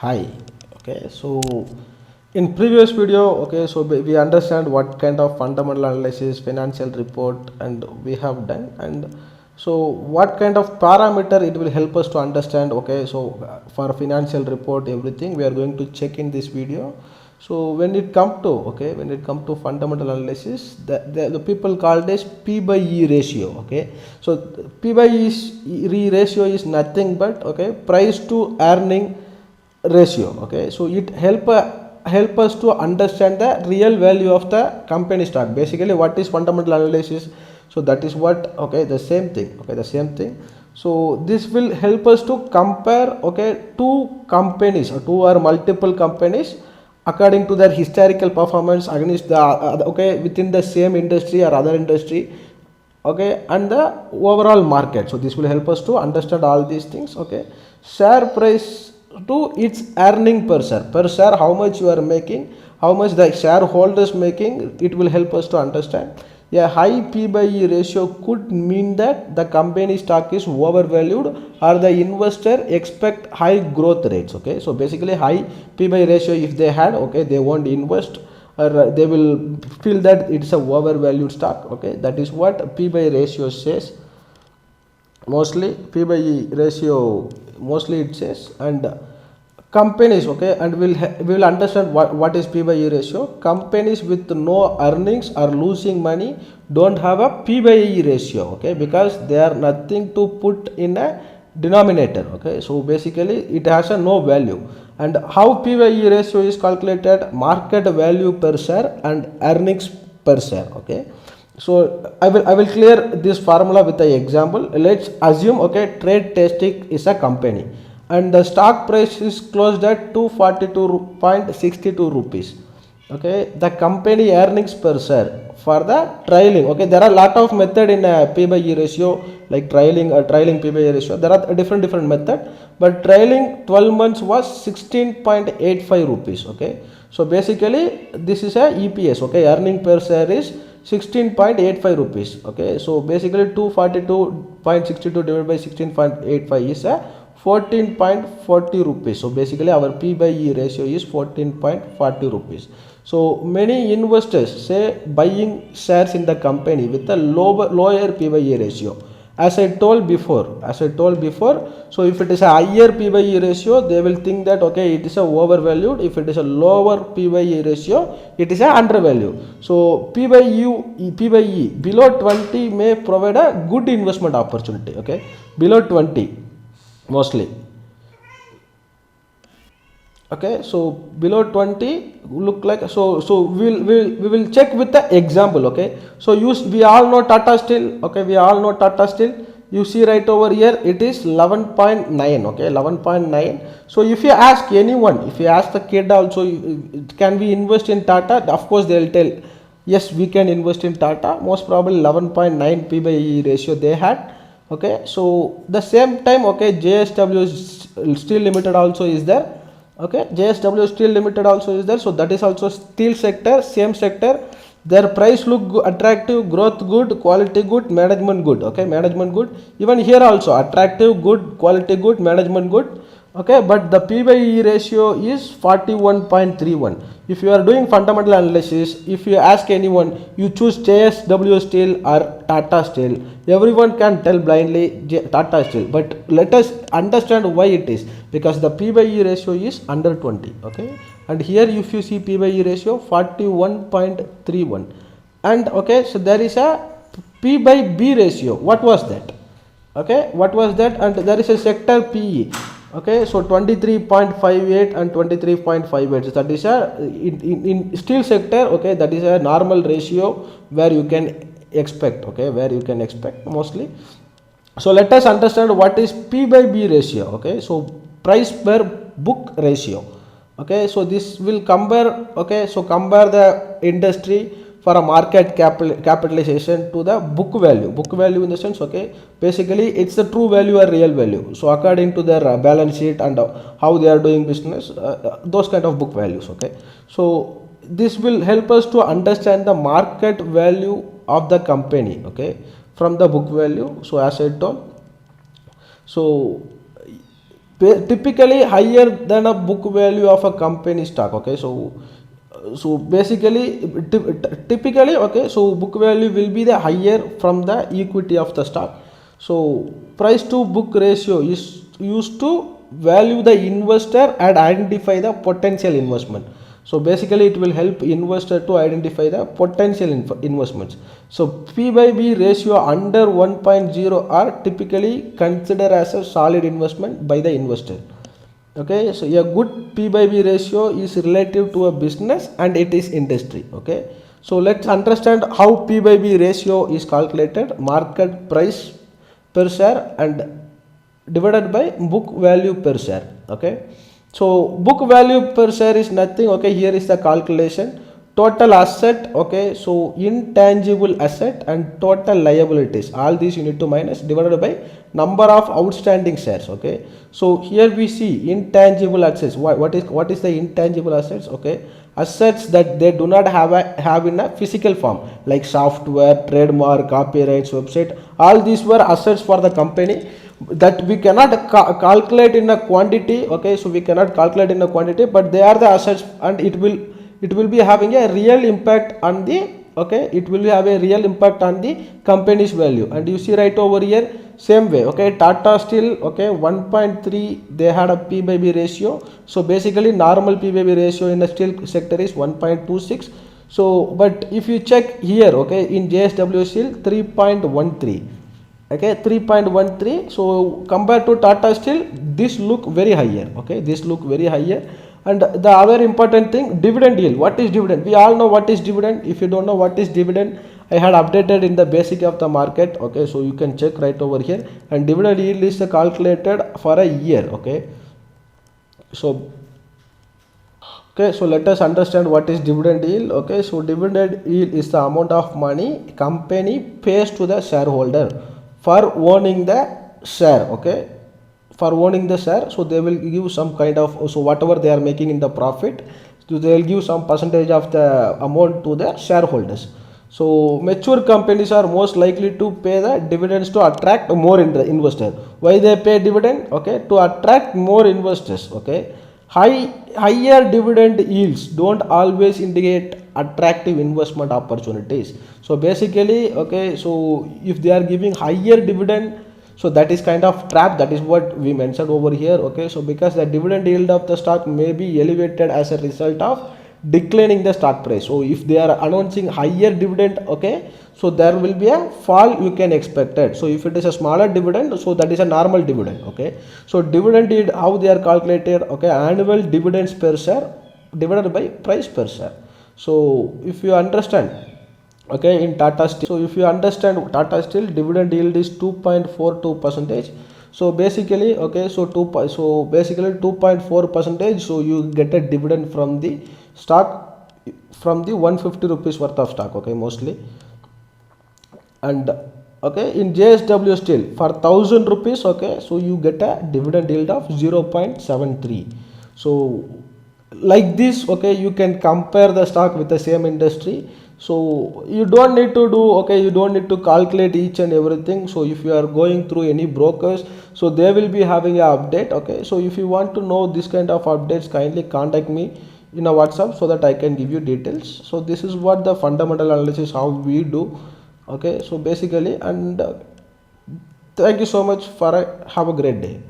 Hi. Okay, so in previous video, okay, so we understand what kind of fundamental analysis, financial report, and we have done, and so what kind of parameter it will help us to understand. Okay, so for financial report, everything we are going to check in this video. So when it come to fundamental analysis, the people call this P by E ratio. Okay, so P by E ratio is nothing but price to earning ratio. Okay, so it help us to understand the real value of the company stock. Basically, what is fundamental analysis? So that is what, the same thing. So this will help us to compare two companies or two or multiple companies according to their historical performance against the within the same industry or other industry, and the overall market. So this will help us to understand all these things. Share price to its earning per share, how much you are making, how much the shareholders making, it will help us to understand. A high P by E ratio could mean that the company stock is overvalued or the investor expect high growth rates. So basically high P by ratio, if they had, they won't invest, or they will feel that it's a overvalued stock. That is what P by ratio says. Mostly P by E ratio, mostly it says. And companies, and we will understand what is P by E ratio. Companies with no earnings or losing money don't have a P by E ratio, because they are nothing to put in a denominator. So basically it has a no value. And how P by E ratio is calculated? Market value per share and earnings per share. So I will clear this formula with an example. Let's assume trade Tastic is a company and the stock price is closed at 242.62 rupees. The company earnings per share for the trailing. There are a lot of method in P by E ratio, like trailing P by E ratio. There are different method, but trailing 12 months was 16.85 rupees. So basically this is a EPS. Earning per share is 16.85 rupees. So basically 242.62 divided by 16.85 is a 14.40 rupees. So basically our P by E ratio is 14.40 rupees. So many investors say buying shares in the company with a lower P by E ratio. As I told before, so if it is a higher P by E ratio, they will think that it is a overvalued. If it is a lower P by E ratio, it is a undervalued. So P by E below 20 may provide a good investment opportunity. Below 20 mostly. So below 20 look like, so we will check with the example. So we all know Tata Steel. You see right over here, it is 11.9. 11.9. So if you ask anyone, if you ask the kid also, can we invest in Tata? Of course they will tell, yes, we can invest in Tata. Most probably 11.9 P by E ratio they had. So the same time, JSW Steel Limited also is there. JSW Steel Limited also is there. So that is also steel sector, same sector. Their price look attractive, growth good, quality good, management good. Management good. Even here also attractive, good, quality good, management good. But the P by E ratio is 41.31. If you are doing fundamental analysis, if you ask anyone, you choose JSW Steel or Tata Steel, everyone can tell blindly Tata Steel. But let us understand why it is, because the P by E ratio is under 20. And here if you see P by E ratio 41.31, and so there is a P by B ratio. What was that? And there is a sector PE. So 23.58 and 23.58. That is a in steel sector. That is a normal ratio where you can expect. Where you can expect mostly. So let us understand what is P by B ratio. So price per book ratio. So this will compare. So compare the industry for a market capitalization to the book value in the sense, basically it's the true value or real value. So according to their balance sheet and how they are doing business, those kind of book values. So this will help us to understand the market value of the company, from the book value. So as I told, so typically higher than a book value of a company stock. Okay, so basically typically, okay, so book value will be the higher from the equity of the stock. So price to book ratio is used to value the investor and identify the potential investment. So basically it will help investor to identify the potential investments. So P by B ratio under 1.0 are typically considered as a solid investment by the investor. Okay, so a good P by B ratio is relative to a business and it is industry. Okay, so let's understand how P by B ratio is calculated. Market price per share and divided by book value per share. Okay, so book value per share is nothing. Okay, here is the calculation. Total asset, okay, so intangible asset and total liabilities, all these you need to minus, divided by number of outstanding shares. Okay, so here we see intangible assets. What is the intangible assets? Okay, assets that they do not have in a physical form, like software, trademark, copyrights, website. All these were assets for the company that we cannot calculate in a quantity. Okay, so we cannot calculate in a quantity, but they are the assets, and it will be having a real impact on the, okay, it will have a real impact on the company's value. And you see right over here, same way. Okay, Tata Steel, okay, 1.3 they had a P by B ratio. So basically normal P by B ratio in the steel sector is 1.26. so but if you check here, okay, in JSW Steel 3.13. okay, 3.13. so compared to Tata Steel, this look very higher. Okay, this look very higher. And the other important thing, dividend yield. What is dividend? We all know what is dividend. If you don't know what is dividend, I had updated in the basic of the market. Okay, so you can check right over here. And dividend yield is calculated for a year. Okay, so let us understand what is dividend yield. Okay, so dividend yield is the amount of money company pays to the shareholder for owning the share. Okay, for owning the share, so they will give some kind of, so whatever they are making in the profit, so they will give some percentage of the amount to the shareholders. So mature companies are most likely to pay the dividends to attract more investors. Why they pay dividend? Okay, to attract more investors. Okay, higher dividend yields don't always indicate attractive investment opportunities. So basically, okay, so if they are giving higher dividend, so that is kind of trap. That is what we mentioned over here. Okay, so because the dividend yield of the stock may be elevated as a result of declining the stock price. So if they are announcing higher dividend, okay, so there will be a fall you can expect it. So if it is a smaller dividend, so that is a normal dividend. Okay, so dividend yield, how they are calculated? Okay, annual dividends per share divided by price per share. So if you understand, okay, in Tata Steel, so if you understand Tata Steel, dividend yield is 2.42 percentage. So basically, okay, so basically 2.4 percentage. So you get a dividend from the stock, from the 150 rupees worth of stock. Okay, mostly. And okay, in JSW Steel for 1000 rupees, okay, so you get a dividend yield of 0.73. So like this, okay, you can compare the stock with the same industry. So you don't need to do, okay, you don't need to calculate each and everything. So if you are going through any brokers, so they will be having an update. Okay, so if you want to know this kind of updates, kindly contact me in a WhatsApp so that I can give you details. So this is what the fundamental analysis how we do. Okay, so basically, and thank you so much for have a great day.